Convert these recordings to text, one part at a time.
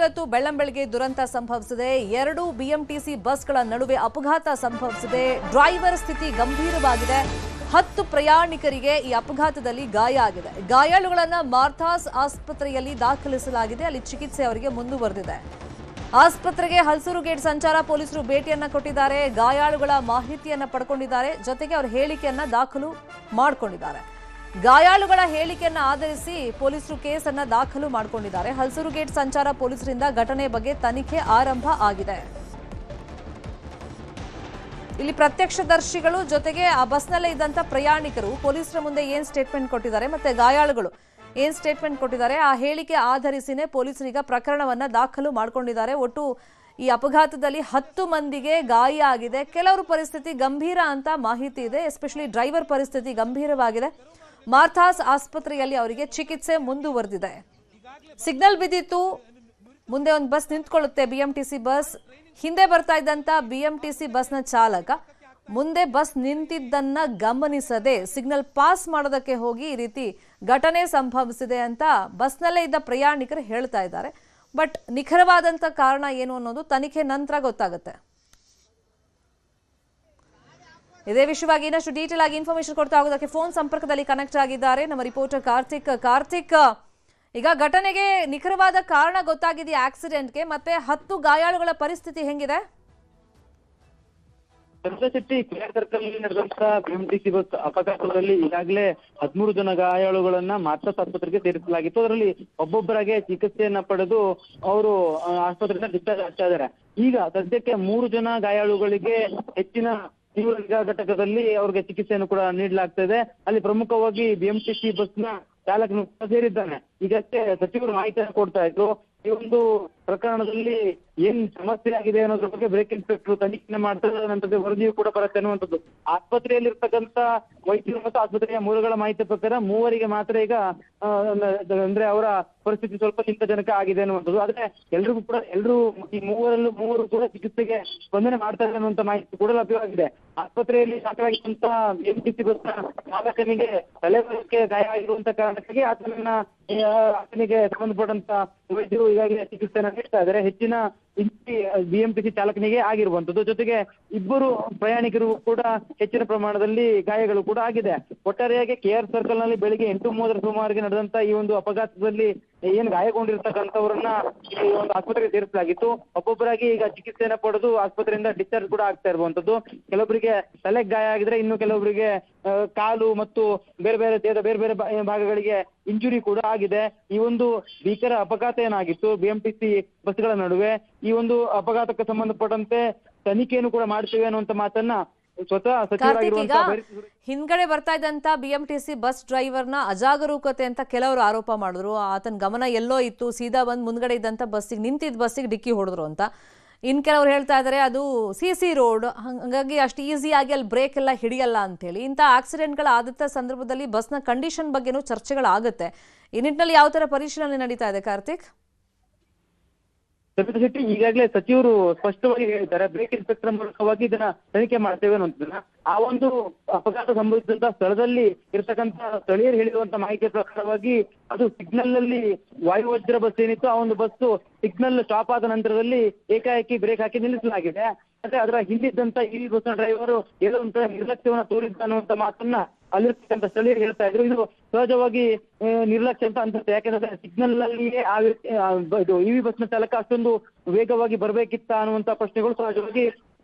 ಇವತ್ತು ಬೆಳ್ಳಂಬೆಳಗ್ಗೆ ದುರಂತ ಸಂಭವಿಸಿದೆ. 2 ಬಿಎಂಟಿಸಿ ಬಸ್ಗಳ ನಡುವೆ ಅಪಘಾತ ಸಂಭವಿಸಿದೆ. ಡ್ರೈವರ್ ಸ್ಥಿತಿ ಗಂಭೀರವಾಗಿದೆ. 10 ಪ್ರಯಾಣಿಕರಿಗೆ ಈ ಅಪಘಾತದಲ್ಲಿ ಗಾಯ ಆಗಿದೆ. ಗಾಯಾಳುಗಳನ್ನು ಮಾರ್ಥಾಸ್ ಆಸ್ಪತ್ರೆಯಲ್ಲಿ ದಾಖಲಿಸಲಾಗಿದೆ. ಅಲ್ಲಿ ಚಿಕಿತ್ಸೆ ಅವರಿಗೆ ಮುಂದುವರೆದಿದೆ. ಆಸ್ಪತ್ರೆಗೆ ಹಲಸೂರು ಗೇಟ್ ಸಂಚಾರ ಪೊಲೀಸರು ಭೇಟಿಯನ್ನ ಕೊಟ್ಟಿದ್ದಾರೆ. ಗಾಯಾಳುಗಳ ಮಾಹಿತಿಯನ್ನ ಪಡ್ಕೊಂಡಿದ್ದಾರೆ. ಜೊತೆಗೆ ಅವರ ಹೇಳಿಕೆಯನ್ನ ದಾಖಲು ಮಾಡಿಕೊಂಡಿದ್ದಾರೆ. ಗಾಯಾಳುಗಳ ಹೇಳಿಕೆಯನ್ನ ಆಧರಿಸಿ ಪೊಲೀಸರು ಕೇಸನ್ನ ದಾಖಲು ಮಾಡಿಕೊಂಡಿದ್ದಾರೆ. ಹಲಸೂರು ಗೇಟ್ ಸಂಚಾರ ಪೊಲೀಸರಿಂದ ಘಟನೆ ಬಗ್ಗೆ ತನಿಖೆ ಆರಂಭ ಆಗಿದೆ. ಇಲ್ಲಿ ಪ್ರತ್ಯಕ್ಷದರ್ಶಿಗಳು ಜೊತೆಗೆ ಆ ಬಸ್ನಲ್ಲೇ ಇದ್ದಂತ ಪ್ರಯಾಣಿಕರು ಪೊಲೀಸರ ಮುಂದೆ ಏನ್ ಸ್ಟೇಟ್ಮೆಂಟ್ ಕೊಟ್ಟಿದ್ದಾರೆ ಮತ್ತೆ ಗಾಯಾಳುಗಳು ಏನ್ ಸ್ಟೇಟ್ಮೆಂಟ್ ಕೊಟ್ಟಿದ್ದಾರೆ ಆ ಹೇಳಿಕೆ ಆಧರಿಸಿನೇ ಪೊಲೀಸರೀಗ ಪ್ರಕರಣವನ್ನ ದಾಖಲು ಮಾಡಿಕೊಂಡಿದ್ದಾರೆ. ಒಟ್ಟು ಈ ಅಪಘಾತದಲ್ಲಿ 10 ಮಂದಿಗೆ ಗಾಯ ಆಗಿದೆ. ಕೆಲವರ ಪರಿಸ್ಥಿತಿ ಗಂಭೀರ ಅಂತ ಮಾಹಿತಿ ಇದೆ. ಎಸ್ಪೆಷಲಿ ಡ್ರೈವರ್ ಪರಿಸ್ಥಿತಿ ಗಂಭೀರವಾಗಿದೆ. ಮಾರ್ಥಾಸ್ ಆಸ್ಪತ್ರೆಯಲ್ಲಿ ಅವರಿಗೆ ಚಿಕಿತ್ಸೆ ಮುಂದುವರೆದಿದೆ. ಸಿಗ್ನಲ್ ಬಿದ್ದಿತ್ತು. ಮುಂದೆ ಒಂದು ಬಸ್ ನಿಂತ್ಕೊಳ್ಳುತ್ತೆ, ಬಿಎಂಟಿಸಿ ಬಸ್. ಹಿಂದೆ ಬರ್ತಾ ಇದ್ದಂತ ಬಿಎಂಟಿಸಿ ಬಸ್ನ ಚಾಲಕ ಮುಂದೆ ಬಸ್ ನಿಂತಿದ್ದನ್ನ ಗಮನಿಸದೆ ಸಿಗ್ನಲ್ ಪಾಸ್ ಮಾಡೋದಕ್ಕೆ ಹೋಗಿ ಈ ರೀತಿ ಘಟನೆ ಸಂಭವಿಸಿದೆ ಅಂತ ಬಸ್ನಲ್ಲೇ ಇದ್ದ ಪ್ರಯಾಣಿಕರು ಹೇಳ್ತಾ ಇದ್ದಾರೆ. ಬಟ್ ನಿಖರವಾದಂತ ಕಾರಣ ಏನು ಅನ್ನೋದು ತನಿಖೆ ನಂತರ ಗೊತ್ತಾಗುತ್ತೆ. ಇದೇ ವಿಷಯವಾಗಿ ಇನ್ನಷ್ಟು ಡೀಟೇಲ್ ಆಗಿ ಇನ್ಫಾರ್ಮೇಶನ್ ಕೊಡ್ತಾ ಹೋಗೋದಕ್ಕೆ ಫೋನ್ ಸಂಪರ್ಕದಲ್ಲಿ ಕನೆಕ್ಟ್ ಆಗಿದ್ದಾರೆ ನಮ್ಮ ರಿಪೋರ್ಟರ್ ಕಾರ್ತಿಕ್. ಈಗ ಘಟನೆಗೆ ನಿಖರವಾದ ಕಾರಣ ಗೊತ್ತಾಗಿದೆಯಾ ಆಕ್ಸಿಡೆಂಟ್ಗೆ? ಮತ್ತೆ 10 ಗಾಯಾಳುಗಳ ಪರಿಸ್ಥಿತಿ ಹೆಂಗಿದೆ? ಚಂದ್ರಶೆಟ್ಟಿ ಕೆಆರ್ ಸರ್ಕಲ್ ನಡೆದಂತ ಬಿಎಂಟಿಸಿ ಬಸ್ ಅಪಘಾತದಲ್ಲಿ ಈಗಾಗಲೇ 13 ಜನ ಗಾಯಾಳುಗಳನ್ನ ಮಾರ್ಥಾಸ್ ಆಸ್ಪತ್ರೆಗೆ ಸೇರಿಸಲಾಗಿತ್ತು. ಅದರಲ್ಲಿ ಒಬ್ಬೊಬ್ಬರಾಗೆ ಚಿಕಿತ್ಸೆಯನ್ನ ಪಡೆದು ಅವರು ಆಸ್ಪತ್ರೆಯಿಂದ ಡಿಸ್ಚಾರ್ಜ್ ಆಗ್ತಾ ಇದ್ದಾರೆ. ಈಗ ಸದ್ಯಕ್ಕೆ 3 ಜನ ಗಾಯಾಳುಗಳಿಗೆ ಹೆಚ್ಚಿನ ತೀವ್ರ ನಿಗಾ ಘಟಕದಲ್ಲಿ ಅವ್ರಿಗೆ ಚಿಕಿತ್ಸೆಯನ್ನು ಕೂಡ ನೀಡಲಾಗ್ತಾ ಇದೆ. ಅಲ್ಲಿ ಪ್ರಮುಖವಾಗಿ ಬಿಎಂಟಿಸಿ ಬಸ್ನ ಚಾಲಕನು ಸೇರಿದ್ದಾನೆ. ಈಗಷ್ಟೇ ಸಚಿವರು ಮಾಹಿತಿಯನ್ನು ಕೊಡ್ತಾ ಇದ್ರು. ಈ ಒಂದು ಪ್ರಕರಣದಲ್ಲಿ ಏನ್ ಸಮಸ್ಯೆ ಆಗಿದೆ ಅನ್ನೋದ್ರ ಬಗ್ಗೆ ಬ್ರೇಕ್ ಇನ್ಸ್ಪೆಕ್ಟರ್ ತನಿಖೆ ಮಾಡ್ತಾರೆ. ನಂತರ ವರದಿಯು ಕೂಡ ಬರುತ್ತೆ ಅನ್ನುವಂಥದ್ದು. ಆಸ್ಪತ್ರೆಯಲ್ಲಿ ಇರ್ತಕ್ಕಂಥ ವೈದ್ಯರು ಮತ್ತು ಆಸ್ಪತ್ರೆಯ ಮೂಲಗಳ ಮಾಹಿತಿ ಪ್ರಕಾರ 3 ಮಾತ್ರ ಈಗ ಅಂದ್ರೆ ಅವರ ಪರಿಸ್ಥಿತಿ ಸ್ವಲ್ಪ ಚಿಂತಾಜನಕ ಆಗಿದೆ ಅನ್ನುವಂಥದ್ದು. ಆದ್ರೆ ಎಲ್ರು ಈ ಮೂವರು ಕೂಡ ಚಿಕಿತ್ಸೆಗೆ ಸ್ಪಂದನೆ ಮಾಡ್ತಾ ಇದ್ದಾರೆ ಅನ್ನುವಂಥ ಮಾಹಿತಿ ಕೂಡ ಲಭ್ಯವಾಗಿದೆ. ಆಸ್ಪತ್ರೆಯಲ್ಲಿ ದಾಖಲಾಗಿರುವಂತ ಬಿಎಂಟಿಸಿ ಬಸ್ನ ಚಾಲಕನಿಗೆ ತಲೆಬರಕ್ಕೆ ಗಾಯ ಆಗಿರುವಂತ ಕಾರಣಕ್ಕಾಗಿ ಆತನಿಗೆ ಸಂಬಂಧಪಟ್ಟಂತ ವೈದ್ಯರು ಈಗಾಗಲೇ ಚಿಕಿತ್ಸೆಯನ್ನು ನೀಡ್ತಾ ಇದ್ದಾರೆ. ಹೆಚ್ಚಿನ ಬಿಎಂಟಿಸಿ ಚಾಲಕನಿಗೆ ಆಗಿರುವಂತದ್ದು. ಜೊತೆಗೆ 2 ಪ್ರಯಾಣಿಕರು ಕೂಡ ಹೆಚ್ಚಿನ ಪ್ರಮಾಣದಲ್ಲಿ ಗಾಯಗಳು ಕೂಡ ಆಗಿದೆ. ಒಟ್ಟಾರೆಯಾಗಿ ಕೆಆರ್ ಸರ್ಕಲ್ ನಲ್ಲಿ ಬೆಳಿಗ್ಗೆ 8:30 ಸುಮಾರಿಗೆ ನಡೆದಂತ ಈ ಒಂದು ಅಪಘಾತದಲ್ಲಿ ಏನ್ ಗಾಯಗೊಂಡಿರ್ತಕ್ಕಂಥವ್ರನ್ನ ಈ ಒಂದು ಆಸ್ಪತ್ರೆಗೆ ಸೇರಿಸಲಾಗಿತ್ತು. ಒಬ್ಬೊಬ್ಬರಾಗಿ ಈಗ ಚಿಕಿತ್ಸೆಯನ್ನ ಪಡೆದು ಆಸ್ಪತ್ರೆಯಿಂದ ಡಿಸ್ಚಾರ್ಜ್ ಕೂಡ ಆಗ್ತಾ ಇರುವಂತದ್ದು. ಕೆಲವೊಬ್ಬರಿಗೆ ತಲೆಗೆ ಗಾಯ ಆಗಿದ್ರೆ, ಇನ್ನು ಕೆಲವೊಬ್ಬರಿಗೆ ಕಾಲು ಮತ್ತು ದೇಹದ ಬೇರೆ ಬೇರೆ ಭಾಗಗಳಿಗೆ ಇಂಜುರಿ ಕೂಡ ಆಗಿದೆ. ಈ ಒಂದು ಭೀಕರ ಅಪಘಾತ ಏನಾಗಿತ್ತು ಬಿಎಂಟಿಸಿ ಬಸ್ಗಳ ನಡುವೆ, ಈ ಒಂದು ಅಪಘಾತಕ್ಕೆ ಸಂಬಂಧಪಟ್ಟಂತೆ ತನಿಖೆಯನ್ನು ಕೂಡ ಮಾಡ್ತೇವೆ ಅನ್ನುವಂತ ಮಾತನ್ನ ಸ್ವತಃ ಸಚಿವರಾಗಿರುವಂತಹ ಹಿಂದ್ಗಡೆ ಬರ್ತಾ ಇದ್ದಂತ ಬಿಎಂಟಿಸಿ ಬಸ್ ಡ್ರೈವರ್ನ ಅಜಾಗರೂಕತೆ ಅಂತ ಕೆಲವರು ಆರೋಪ ಮಾಡಿದ್ರು. ಆತನ ಗಮನ ಎಲ್ಲೋ ಇತ್ತು, ಸೀದಾ ಬಂದ್ ಮುಂದ್ಗಡೆ ಇದ್ದಂತ ನಿಂತಿದ್ದ ಬಸ್ಸಿಗೆ ಡಿಕ್ಕಿ ಹೊಡೆದ್ರು ಅಂತ. ಇನ್ ಕೆಲವ್ರು ಹೇಳ್ತಾ ಇದ್ದಾರೆ ಅದು ಸಿಸಿ ರೋಡ್, ಹಾಗಾಗಿ ಅಷ್ಟು ಈಸಿಯಾಗಿ ಅಲ್ಲಿ ಬ್ರೇಕ್ ಎಲ್ಲ ಹಿಡಿಯಲ್ಲ ಅಂತೇಳಿ. ಇಂಥ ಆಕ್ಸಿಡೆಂಟ್ಗಳ ಆದಂಥ ಸಂದರ್ಭದಲ್ಲಿ ಬಸ್ನ ಕಂಡೀಷನ್ ಬಗ್ಗೆನೂ ಚರ್ಚೆಗಳಾಗುತ್ತೆ. ಈ ನಿಟ್ಟಿನಲ್ಲಿ ಯಾವ ತರ ಪರಿಶೀಲನೆ ನಡೀತಾ ಇದೆ ಕಾರ್ತಿಕ್? ಶೆಟ್ಟಿ, ಈಗಾಗಲೇ ಸಚಿವರು ಸ್ಪಷ್ಟವಾಗಿ ಹೇಳಿದ್ದಾರೆ, ಬ್ರೇಕ್ ಇನ್ಸ್ಪೆಕ್ಟರ್ ಮೂಲಕವಾಗಿ ಇದನ್ನ ತನಿಖೆ ಮಾಡ್ತೇವೆ ಅನ್ನೋದನ್ನ. ಆ ಒಂದು ಅಪಘಾತ ಸಂಭವಿಸಿದಂತ ಸ್ಥಳದಲ್ಲಿ ಇರ್ತಕ್ಕಂಥ ಸ್ಥಳೀಯರು ಹೇಳಿರುವಂತ ಮಾಹಿತಿಯ ಪ್ರಕಾರವಾಗಿ ಅದು ಸಿಗ್ನಲ್ ನಲ್ಲಿ ವಾಯುವಜ್ರ ಬಸ್ ಏನಿತ್ತು, ಆ ಒಂದು ಬಸ್ ಸಿಗ್ನಲ್ ಸ್ಟಾಪ್ ಆದ ನಂತರದಲ್ಲಿ ಏಕಾಏಕಿ ಬ್ರೇಕ್ ಹಾಕಿ ನಿಲ್ಲಿಸಲಾಗಿದೆ. ಮತ್ತೆ ಅದರ ಹಿಂದಿದ್ದಂತ ಈ ಬಸ್ನ ಡ್ರೈವರ್ ಏನೋ ಒಂಥರ ನಿರ್ಲಕ್ಷ್ಯವನ್ನ ತೋರಿದ್ದ ಅನ್ನುವಂತ ಮಾತನ್ನ ಅಲ್ಲಿರ್ತಕ್ಕಂಥ ಸ್ಥಳೀಯರು ಹೇಳ್ತಾ ಇದ್ರು. ಇದು ಸಹಜವಾಗಿ ನಿರ್ಲಕ್ಷ್ಯ ಅಂತ ಅನ್ಸುತ್ತೆ. ಯಾಕಂದ್ರೆ ಸಿಗ್ನಲ್ ನಲ್ಲಿಯೇ ಇದು ಇವಿ ಬಸ್ನ ಚಾಲಕ ಅಷ್ಟೊಂದು ವೇಗವಾಗಿ ಬರ್ಬೇಕಿತ್ತ ಅನ್ನುವಂತ ಪ್ರಶ್ನೆಗಳು ಸಹಜವಾಗಿ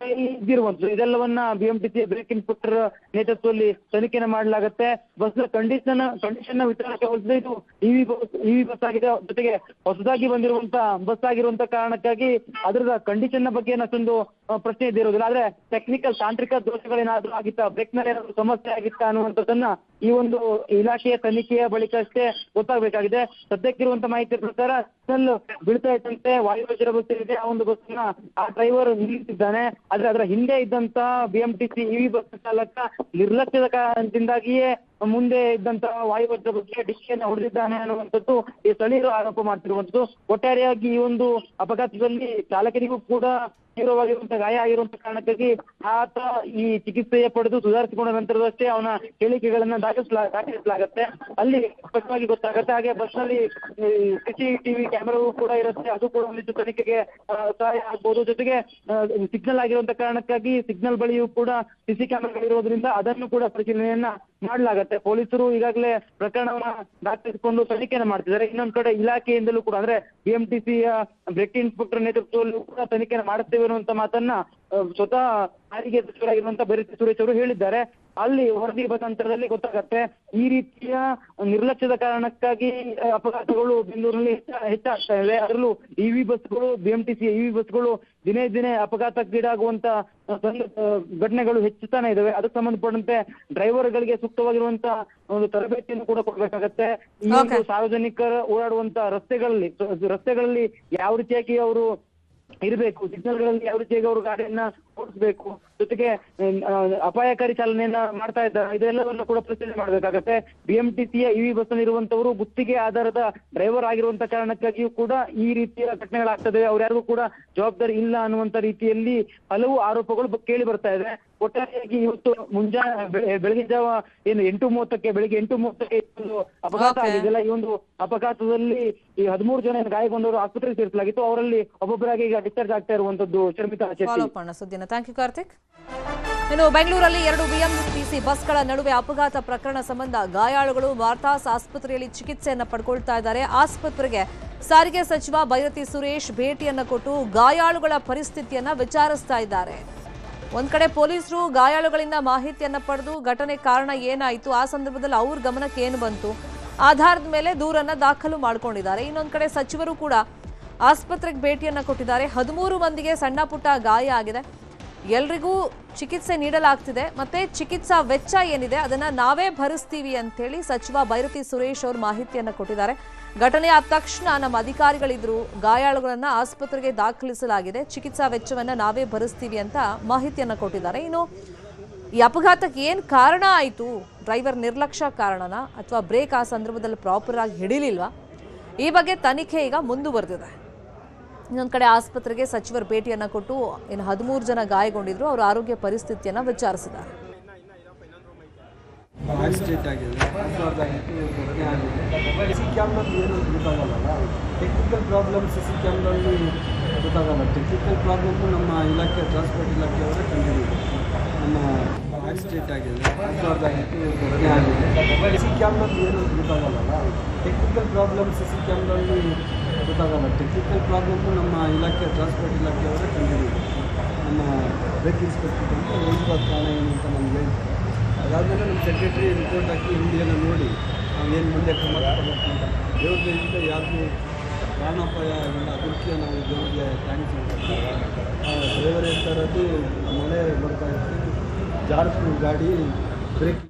ಇದ್ದಿರುವಂತದ್ದು. ಇದೆಲ್ಲವನ್ನ ಬಿಎಂಟಿಸಿ ಬ್ರೇಕ್ ಇನ್ಸ್ಪೆಕ್ಟರ್ ನೇತೃತ್ವದಲ್ಲಿ ತನಿಖೆನ ಮಾಡಲಾಗುತ್ತೆ. ಬಸ್ ಕಂಡೀಷನ್ ವಿಚಾರಕ್ಕೆ ಹೋಲಿಸಿದ್ರೆ ಇದು ಇವಿ ಬಸ್ ಆಗಿದೆ. ಜೊತೆಗೆ ಹೊಸದಾಗಿ ಬಂದಿರುವಂತ ಬಸ್ ಆಗಿರುವಂತ ಕಾರಣಕ್ಕಾಗಿ ಅದರ ಕಂಡೀಷನ್ ಬಗ್ಗೆ ಅಷ್ಟೊಂದು ಪ್ರಶ್ನೆ ಇದ್ದಿರೋದಿಲ್ಲ. ಆದ್ರೆ ಟೆಕ್ನಿಕಲ್ ತಾಂತ್ರಿಕ ದೋಷಗಳೇನಾದ್ರೂ ಆಗಿತ್ತಾ, ಬ್ರೇಕ್ ನಲ್ಲಿ ಏನಾದ್ರು ಸಮಸ್ಯೆ ಆಗಿತ್ತಾ ಅನ್ನುವಂಥದ್ದನ್ನ ಈ ಒಂದು ಇಲಾಖೆಯ ತನಿಖೆಯ ಬಳಿಕ ಅಷ್ಟೇ ಗೊತ್ತಾಗಬೇಕಾಗಿದೆ. ಸದ್ಯಕ್ಕಿರುವಂತ ಮಾಹಿತಿ ಪ್ರಕಾರ ಬೀಳ್ತಾ ಇದ್ದಂತೆ ವಾಯುವಜ್ರ ಬಸ್ ಇದೆ, ಆ ಒಂದು ಬಸ್ನ ಆ ಡ್ರೈವರ್ ನಿಲ್ಲಿಸಿದ್ದಾನೆ. ಆದ್ರೆ ಅದರ ಹಿಂದೆ ಇದ್ದಂತ ಬಿಎಂಟಿಸಿ ಇವಿ ಬಸ್ ಚಾಲಕ ನಿರ್ಲಕ್ಷ್ಯದ ಕಾರಣದಿಂದಾಗಿಯೇ ಮುಂದೆ ಇದ್ದಂತ ವಾಯುವಜ್ರ ಬಸ್ಗೆ ಡಿಕ್ಕಿಯನ್ನು ಹೊಡೆದಿದ್ದಾನೆ ಅನ್ನುವಂಥದ್ದು ಈ ಸ್ಥಳೀಯರು ಆರೋಪ ಮಾಡ್ತಿರುವಂತದ್ದು. ಒಟ್ಟಾರೆಯಾಗಿ ಈ ಒಂದು ಅಪಘಾತದಲ್ಲಿ ಚಾಲಕನಿಗೂ ಕೂಡ ತೀವ್ರವಾಗಿರುವಂತಹ ಗಾಯ ಆಗಿರುವಂತಹ ಕಾರಣಕ್ಕಾಗಿ ಆತ ಈ ಚಿಕಿತ್ಸೆಯ ಪಡೆದು ಸುಧಾರಿಸಿಕೊಂಡ ನಂತರದಷ್ಟೇ ಅವನ ಹೇಳಿಕೆಗಳನ್ನ ದಾಖಲಿಸಲಾಗತ್ತೆ. ಅಲ್ಲಿ ಸ್ಪಷ್ಟವಾಗಿ ಗೊತ್ತಾಗುತ್ತೆ. ಹಾಗೆ ಬಸ್ ನಲ್ಲಿ CCTV ಕ್ಯಾಮೆರಾವು ಕೂಡ ಇರುತ್ತೆ, ಅದು ಕೂಡ ಒಂದಿಷ್ಟು ತನಿಖೆಗೆ ಸಹಾಯ ಆಗ್ಬೋದು. ಜೊತೆಗೆ ಸಿಗ್ನಲ್ ಆಗಿರುವಂತಹ ಕಾರಣಕ್ಕಾಗಿ ಸಿಗ್ನಲ್ ಬಳಿಯೂ ಕೂಡ CC ಕ್ಯಾಮೆರಾಗಳಿರೋದ್ರಿಂದ ಅದನ್ನು ಕೂಡ ಪರಿಶೀಲನೆಯನ್ನ ಮಾಡಲಾಗತ್ತೆ. ಪೊಲೀಸರು ಈಗಾಗಲೇ ಪ್ರಕರಣವನ್ನ ದಾಖಲಿಸಿಕೊಂಡು ತನಿಖೆಯನ್ನು ಮಾಡ್ತಿದ್ದಾರೆ. ಇನ್ನೊಂದ್ ಕಡೆ ಇಲಾಖೆಯಿಂದಲೂ ಕೂಡ ಅಂದ್ರೆ BMTCಯ ಬ್ರೇಕ್ ಇನ್ಸ್ಪೆಕ್ಟರ್ ನೇತೃತ್ವದಲ್ಲೂ ಕೂಡ ತನಿಖೆಯನ್ನು ಮಾಡುತ್ತೇವೆ ಅನ್ನುವಂತ ಮಾತನ್ನ ಸ್ವತಃ ಸಾರಿಗೆ ಸಚಿವರಾಗಿರುವಂತಹ ಬೈರತಿ ಸುರೇಶ್ ಅವರು ಹೇಳಿದ್ದಾರೆ. ಅಲ್ಲಿ ವರದಿ ಬಂದ ನಂತರದಲ್ಲಿ ಗೊತ್ತಾಗತ್ತೆ ಈ ರೀತಿಯ ನಿರ್ಲಕ್ಷ್ಯದ ಕಾರಣಕ್ಕಾಗಿ ಅಪಘಾತಗಳು ಬೆಂಗಳೂರಿನಲ್ಲಿ ಹೆಚ್ಚಾಗ್ತಾ ಇವೆ. ಅದರಲ್ಲೂ EV ಬಸ್ಗಳು, BMTC EV ಬಸ್ಗಳು ದಿನೇ ದಿನೇ ಅಪಘಾತಕ್ಕೀಡಾಗುವಂತ ಘಟನೆಗಳು ಹೆಚ್ಚುತ್ತಾನೆ ಇದಾವೆ. ಅದಕ್ಕೆ ಸಂಬಂಧಪಟ್ಟಂತೆ ಡ್ರೈವರ್ಗಳಿಗೆ ಸೂಕ್ತವಾಗಿರುವಂತ ಒಂದು ತರಬೇತಿಯನ್ನು ಕೂಡ ಕೊಡ್ಬೇಕಾಗತ್ತೆ. ಈ ಒಂದು ಸಾರ್ವಜನಿಕರ ಓಡಾಡುವಂತ ರಸ್ತೆಗಳಲ್ಲಿ ಯಾವ ರೀತಿಯಾಗಿ ಅವರು ಇರಬೇಕು, ಸಿಗ್ನಲ್ಗಳಲ್ಲಿ ಯಾವ ರೀತಿಯಾಗಿ ಅವರು ಗಾಡಿಯನ್ನ ಓಡಿಸ್ಬೇಕು, ಜೊತೆಗೆ ಅಪಾಯಕಾರಿ ಚಾಲನೆಯನ್ನ ಮಾಡ್ತಾ ಇದ್ದಾರೆ, ಇದೆಲ್ಲವನ್ನ ಕೂಡ ಪರಿಶೀಲನೆ ಮಾಡಬೇಕಾಗತ್ತೆ. BMTCಯ EV ಬಸ್ ಇರುವಂತವರು ಗುತ್ತಿಗೆ ಆಧಾರದ ಡ್ರೈವರ್ ಆಗಿರುವಂತ ಕಾರಣಕ್ಕಾಗಿಯೂ ಕೂಡ ಈ ರೀತಿಯ ಘಟನೆಗಳಾಗ್ತದೆ. ಅವ್ರು ಯಾರಿಗೂ ಕೂಡ ಜವಾಬ್ದಾರಿ ಇಲ್ಲ ಅನ್ನುವಂತ ರೀತಿಯಲ್ಲಿ ಹಲವು ಆರೋಪಗಳು ಕೇಳಿ ಬರ್ತಾ ಇದೆ. ಒಟ್ಟಾರೆಯಾಗಿ ಇವತ್ತು ಬೆಳಗಿನ ಜಾವ ಏನು 8:30ಕ್ಕೆ ಬೆಳಿಗ್ಗೆ 8:30ಕ್ಕೆ ಒಂದು ಅಪಘಾತ ಆಗಿದೆಯಲ್ಲ, ಈ ಒಂದು ಅಪಘಾತದಲ್ಲಿ ಈ 13 ಜನ ಗಾಯಗೊಂಡವರು ಆಸ್ಪತ್ರೆಗೆ ಸೇರಿಸಲಾಗಿತ್ತು. ಅವರಲ್ಲಿ ಒಬ್ಬೊಬ್ಬರಾಗಿ ಈಗ ಡಿಸ್ಚಾರ್ಜ್ ಆಗ್ತಾ ಇರುವಂತದ್ದು. ಶರ್ಮಿತಾ, ಸುದ್ದಿನ ಥ್ಯಾಂಕ್ ಯು ಕಾರ್ತಿಕ್. ಇನ್ನು ಬೆಂಗಳೂರಲ್ಲಿ 2 BMTC ಬಸ್ಗಳ ನಡುವೆ ಅಪಘಾತ ಪ್ರಕರಣ ಸಂಬಂಧ ಗಾಯಾಳುಗಳು ಮಾರ್ಥಾಸ್ ಆಸ್ಪತ್ರೆಯಲ್ಲಿ ಚಿಕಿತ್ಸೆಯನ್ನ ಪಡ್ಕೊಳ್ತಾ ಇದ್ದಾರೆ. ಆಸ್ಪತ್ರೆಗೆ ಸಾರಿಗೆ ಸಚಿವ ಬೈರತಿ ಸುರೇಶ್ ಭೇಟಿಯನ್ನ ಕೊಟ್ಟು ಗಾಯಾಳುಗಳ ಪರಿಸ್ಥಿತಿಯನ್ನ ವಿಚಾರಿಸ್ತಾ ಇದ್ದಾರೆ. ಒಂದ್ ಕಡೆ ಪೊಲೀಸರು ಗಾಯಾಳುಗಳಿಂದ ಮಾಹಿತಿಯನ್ನ ಪಡೆದು ಘಟನೆ ಕಾರಣ ಏನಾಯಿತು, ಆ ಸಂದರ್ಭದಲ್ಲಿ ಅವ್ರ ಗಮನಕ್ಕೆ ಏನು ಬಂತು, ಆಧಾರದ ಮೇಲೆ ದೂರನ್ನ ದಾಖಲು ಮಾಡ್ಕೊಂಡಿದ್ದಾರೆ. ಇನ್ನೊಂದ್ ಕಡೆ ಸಚಿವರು ಕೂಡ ಆಸ್ಪತ್ರೆಗೆ ಭೇಟಿಯನ್ನ ಕೊಟ್ಟಿದ್ದಾರೆ. 13 ಮಂದಿಗೆ ಸಣ್ಣ ಪುಟ್ಟ ಗಾಯ ಆಗಿದೆ, ಎಲ್ರಿಗೂ ಚಿಕಿತ್ಸೆ ನೀಡಲಾಗ್ತಿದೆ, ಮತ್ತೆ ಚಿಕಿತ್ಸಾ ವೆಚ್ಚ ಏನಿದೆ ಅದನ್ನ ನಾವೇ ಭರಿಸ್ತೀವಿ ಅಂತೇಳಿ ಸಚಿವ ಬೈರತಿ ಸುರೇಶ್ ಅವರು ಮಾಹಿತಿಯನ್ನ ಕೊಟ್ಟಿದ್ದಾರೆ. ಘಟನೆ ಆದ ತಕ್ಷಣ ನಮ್ಮ ಅಧಿಕಾರಿಗಳಿದ್ರು, ಗಾಯಾಳುಗಳನ್ನ ಆಸ್ಪತ್ರೆಗೆ ದಾಖಲಿಸಲಾಗಿದೆ, ಚಿಕಿತ್ಸಾ ವೆಚ್ಚವನ್ನ ನಾವೇ ಭರಿಸ್ತೀವಿ ಅಂತ ಮಾಹಿತಿಯನ್ನ ಕೊಟ್ಟಿದ್ದಾರೆ. ಇನ್ನು ಈ ಅಪಘಾತಕ್ಕೆ ಏನ್ ಕಾರಣ ಆಯಿತು, ಡ್ರೈವರ್ ನಿರ್ಲಕ್ಷ್ಯ ಕಾರಣನಾ ಅಥವಾ ಬ್ರೇಕ್ ಆ ಸಂದರ್ಭದಲ್ಲಿ ಪ್ರಾಪರ್ ಆಗಿ ಹಿಡಿಲಿಲ್ವಾ, ಈ ಬಗ್ಗೆ ತನಿಖೆ ಈಗ ಮುಂದುವರೆದಿದೆ. ಇನ್ನೊಂದು ಕಡೆ ಆಸ್ಪತ್ರೆಗೆ ಸಚಿವರು ಭೇಟಿಯನ್ನ ಕೊಟ್ಟು ಇನ್ನು 13 ಜನ ಗಾಯಗೊಂಡಿದ್ರು, ಅವರ ಆರೋಗ್ಯ ಪರಿಸ್ಥಿತಿಯನ್ನ ವಿಚಾರಿಸಿದ್ದಾರೆ. ಆಕ್ಸಿಡೆಂಟ್ ಆಗಿದೆ, CC ಕ್ಯಾಮ್ರಲ್ಲಿ ಏನು ಗೊತ್ತಾಗಲ್ಲ, ಟೆಕ್ನಿಕಲ್ ಪ್ರಾಬ್ಲಮ್ CC ಕ್ಯಾಮ್ರಲ್ಲಿ ಗೊತ್ತಾಗಲ್ಲ. ಟೆಕ್ನಿಕಲ್ ಪ್ರಾಬ್ಲಮ್ ನಮ್ಮ ಇಲಾಖೆ ಟ್ರಾನ್ಸ್ಪೋರ್ಟ್ ಇಲಾಖೆಯವರೇ ಕಂಡುಹಿಡಿದಿದೆ. ನಮ್ಮ ಆಕ್ಸಿಡೆಂಟ್ ಆಗಿದೆ, ಘಟನೆ ಆಗಿದೆ, CC ಕ್ಯಾಮ್ರಲ್ಲಿ ಏನು ಗೊತ್ತಾಗಲ್ಲ. ಟೆಕ್ನಿಕಲ್ ಪ್ರಾಬ್ಲಮ್ CC ಕ್ಯಾಮ್ರಲ್ಲಿ ಗೊತ್ತಾಗಲ್ಲ. ಟೆಕ್ನಿಕಲ್ ಪ್ರಾಬ್ಲಮ್ ನಮ್ಮ ಇಲಾಖೆ ಟ್ರಾನ್ಸ್ಪೋರ್ಟ್ ಇಲಾಖೆಯವರೇ ಕಂಡುಹಿಡಿದಿದೆ. ನಮ್ಮ ಬ್ರೇಕ್ ಇನ್ಸ್ಪೆಕ್ಟರ್ ಅಂತ ಹೋಗಿರೋ ಕಾರಣ ಏನು ಅಂತ ನಮ್ಗೆ ಹೇಳ್ತಾರೆ. ಅದಾದಮೇಲೆ ನಮ್ಮ ಸೆಕ್ರೆಟರಿ ರಿಪೋರ್ಟ್ ಹಾಕಿ ಹಿಂದಿಯನ್ನು ನೋಡಿ ನಾವು ಏನು ಮುಂದೆ ಕ್ರಮ ತಗೋಬೇಕು ಅಂತ ದೇವ್ರಿಂದ ಯಾರಿಗೂ ಪ್ರಾಣಾಪಾಯ ಆಗಿಲ್ಲ. ಅದಕ್ಕೆ ನಾವು ದೇವರಿಗೆ ಥ್ಯಾಂಕ್ಸ್ ಹೇಳ್ತಾರೆ. ಡ್ರೈವರ್ ಹೇಳ್ತಾ ಇರೋದು ಮಳೆ ಬರ್ತಾ ಇತ್ತು, ಜಾರ್ಪು ಗಾಡಿ ಬ್ರೇಕ್